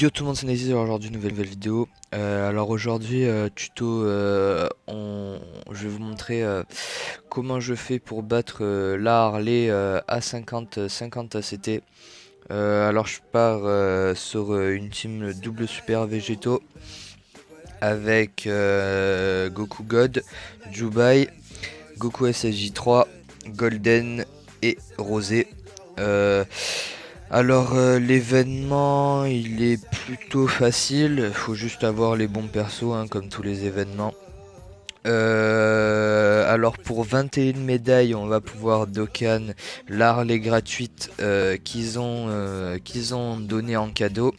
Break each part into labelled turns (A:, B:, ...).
A: Yo tout le monde, c'est Nazy. Alors aujourd'hui nouvelle vidéo. Alors aujourd'hui tuto, je vais vous montrer comment je fais pour battre la Harley A50 50 ACT. Alors je pars sur une team double super végétaux avec Goku God, Jubai, Goku SSJ3, Golden et Rosé. Euh, L'événement il est plutôt facile, faut juste avoir les bons persos hein, comme tous les événements. Alors pour 21 médailles on va pouvoir Dokkan l'Harley gratuite qu'ils ont donné en cadeau.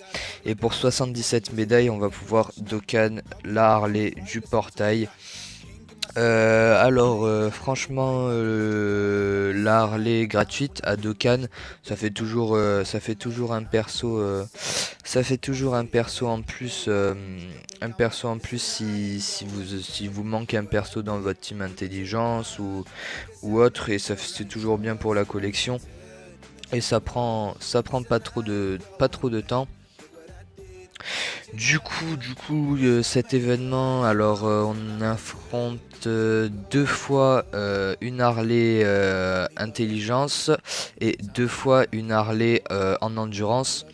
A: Et pour 77 médailles on va pouvoir Dokkan la Harley du portail. Franchement, la Harley gratuite à Dokkan, ça fait toujours un perso, ça fait toujours un perso en plus si vous manquez un perso dans votre team intelligence ou autre, et c'est toujours bien pour la collection. Et ça prend pas trop de temps. Cet événement, on affronte deux fois une Harley intelligence et deux fois une Harley en endurance.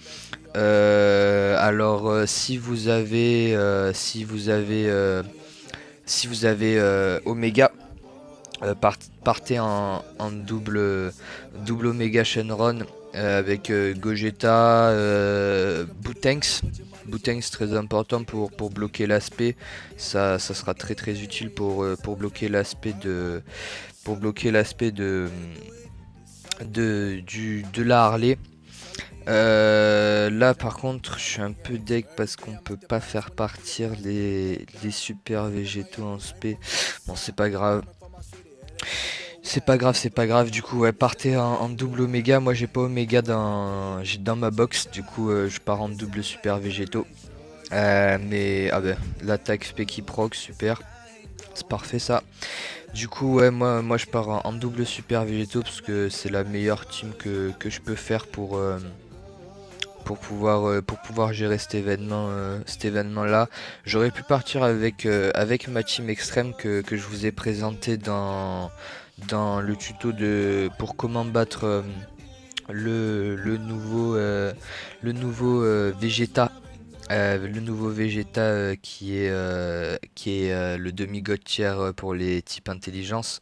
A: Si vous avez Omega, partez en double Omega Shenron avec Gogeta, Boutenks. Boutenks très important pour bloquer l'aspect. Ça sera très utile pour bloquer l'aspect de la Harley. Là par contre je suis un peu deg parce qu'on peut pas faire partir les super végétaux en spé. Bon c'est pas grave. C'est pas grave, du coup ouais, partez en double Oméga. Moi j'ai pas Oméga dans ma box, du coup je pars en double super végétaux. Mais ah ben l'attaque spé qui proc, super, c'est parfait ça. Du coup ouais moi je pars en double super végétaux parce que c'est la meilleure team que je peux faire pour pouvoir gérer cet événement là. J'aurais pu partir avec ma team extrême que je vous ai présenté dans le tuto pour comment battre le nouveau Vegeta. Le nouveau Vegeta qui est le demi-god tier pour les types intelligence.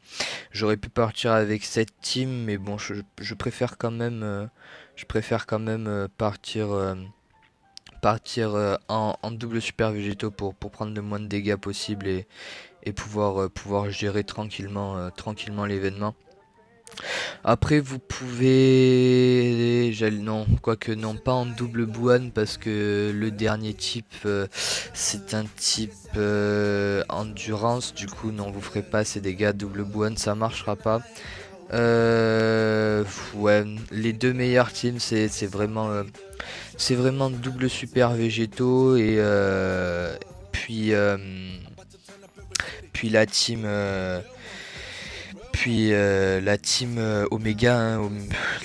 A: J'aurais pu partir avec cette team, mais bon, je préfère quand même, partir en double super végétaux pour prendre le moins de dégâts possible et pouvoir gérer tranquillement l'événement. Après vous pouvez, non, quoique non, pas en double Bouane parce que le dernier type c'est un type endurance, du coup non vous ferez pas ces dégâts. Double Bouane ça marchera pas. Ouais, les deux meilleures teams c'est vraiment double super végétaux et puis la team la team Omega, hein,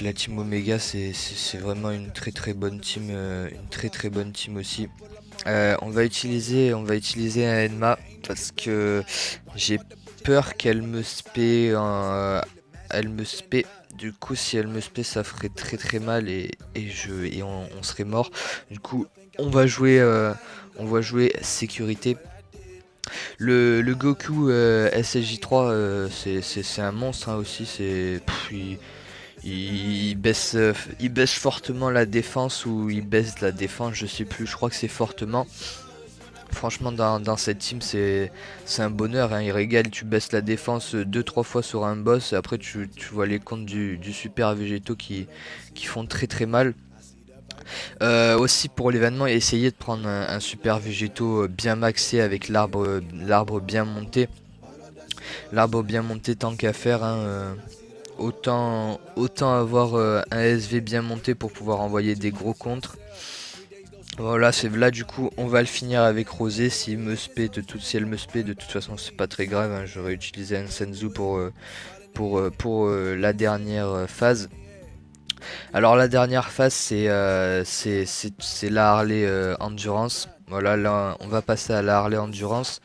A: la team Omega c'est vraiment une très bonne team, une très bonne team aussi. On va utiliser un Enma parce que j'ai peur qu'elle me spé, elle me spé. Du coup si elle me spé ça ferait très mal et on serait mort. Du coup on va jouer sécurité. Le Goku SSJ3 c'est un monstre hein, aussi. Il baisse fortement la défense ou il baisse la défense, je sais plus, je crois que c'est fortement. Franchement dans cette team c'est un bonheur hein, il régale. Tu baisses la défense 2-3 fois sur un boss et après tu vois les comptes du super végétaux qui font très mal. Aussi pour l'événement, essayez de prendre un super végétaux bien maxé avec l'arbre bien monté. L'arbre bien monté tant qu'à faire, hein, autant avoir un SV bien monté pour pouvoir envoyer des gros contres. Voilà, c'est là du coup on va le finir avec Rosé. Si elle me spé de toute façon c'est pas très grave, hein, j'aurais utilisé un Senzu pour la dernière phase. Alors la dernière phase c'est la Harley Endurance. Voilà, là on va passer à la Harley Endurance.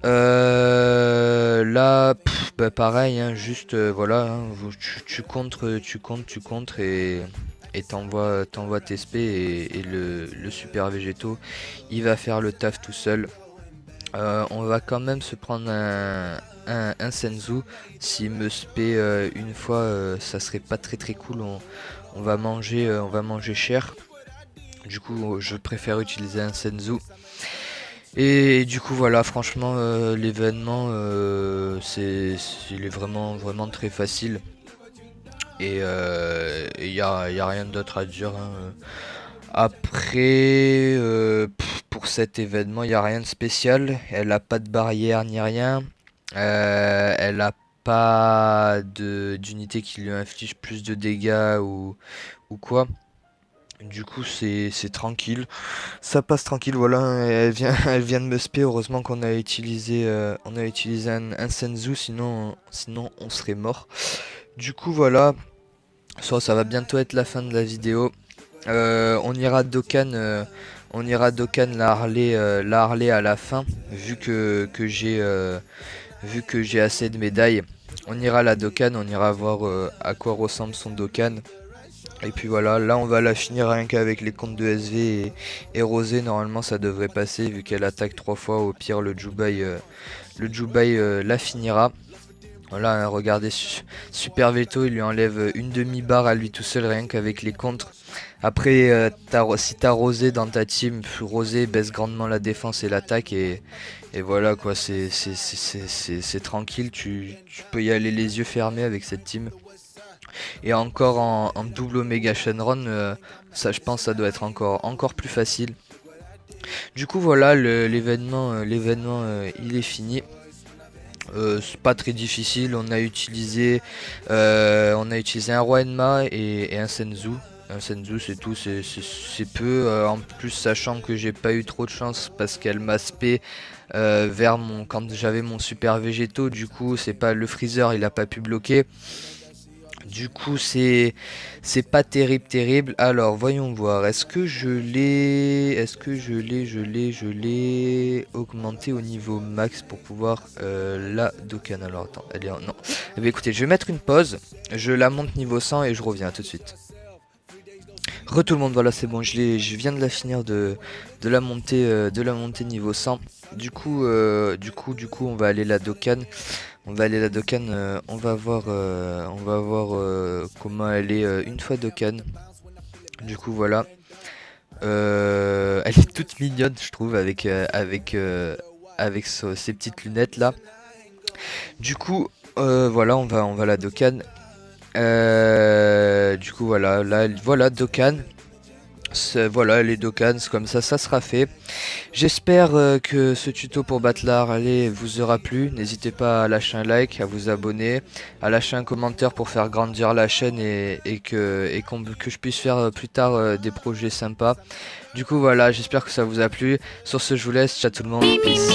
A: Là, bah, pareil, hein, juste voilà, hein, tu contres et t'envoies tes spé et le super végétaux, il va faire le taf tout seul. On va quand même se prendre un Senzu. S'il me spé une fois, ça serait pas très cool. On va manger cher. Du coup, je préfère utiliser un Senzu. Et du coup voilà, franchement l'événement il est vraiment très facile et y a rien d'autre à dire, hein. Après pour cet événement il y a rien de spécial, elle a pas de barrière ni rien. Elle a pas d'unité qui lui inflige plus de dégâts ou quoi. Du coup c'est tranquille. Ça passe tranquille, voilà, hein, elle vient de me spé, heureusement qu'on on a utilisé un Senzu, sinon on serait mort. Du coup voilà, ça va bientôt être la fin de la vidéo. On ira Dokkan la Harley à la fin, vu que j'ai assez de médailles. On ira la Dokkan, on ira voir à quoi ressemble son Dokkan. Et puis voilà, là on va la finir rien qu'avec les comptes de SV et Rosé, normalement ça devrait passer vu qu'elle attaque 3 fois, au pire le Jubai la finira. Voilà, hein, regardez, Super Veto, il lui enlève une demi-barre à lui tout seul rien qu'avec les contres. Après, si t'as Rosé dans ta team, Rosé baisse grandement la défense et l'attaque et voilà quoi, c'est tranquille, tu peux y aller les yeux fermés avec cette team. Et encore en double Omega Shenron, ça je pense ça doit être encore plus facile. Du coup voilà, l'événement il est fini. C'est pas très difficile, on a utilisé un Roi Enma et un Senzu. Un Senzu c'est tout, c'est peu. En plus sachant que j'ai pas eu trop de chance parce qu'elle m'a spé quand j'avais mon super végétaux, du coup c'est pas le freezer, il a pas pu bloquer. Du coup c'est pas terrible. Alors voyons voir. Je l'ai augmenté au niveau max pour pouvoir la Dokkan. Alors attends, elle est non. Eh bien, écoutez, je vais mettre une pause. Je la monte niveau 100 et je reviens tout de suite. Tout le monde, voilà, c'est bon, je viens de la finir de la montée niveau 100. Du coup, on va aller la Dokkan. On va aller la Dokkan, on va voir comment elle est une fois Dokkan. Du coup, voilà. Elle est toute mignonne, je trouve, avec ses petites lunettes là. Du coup, voilà, on va la Dokkan. Du coup, voilà, là, voilà Dokkan. Voilà les Dokkan, comme ça sera fait. J'espère que ce tuto pour battre la Harley vous aura plu. N'hésitez pas à lâcher un like, à vous abonner, à lâcher un commentaire pour faire grandir la chaîne que je puisse faire plus tard des projets sympas. Du coup voilà, j'espère que ça vous a plu. Sur ce je vous laisse, ciao tout le monde, peace.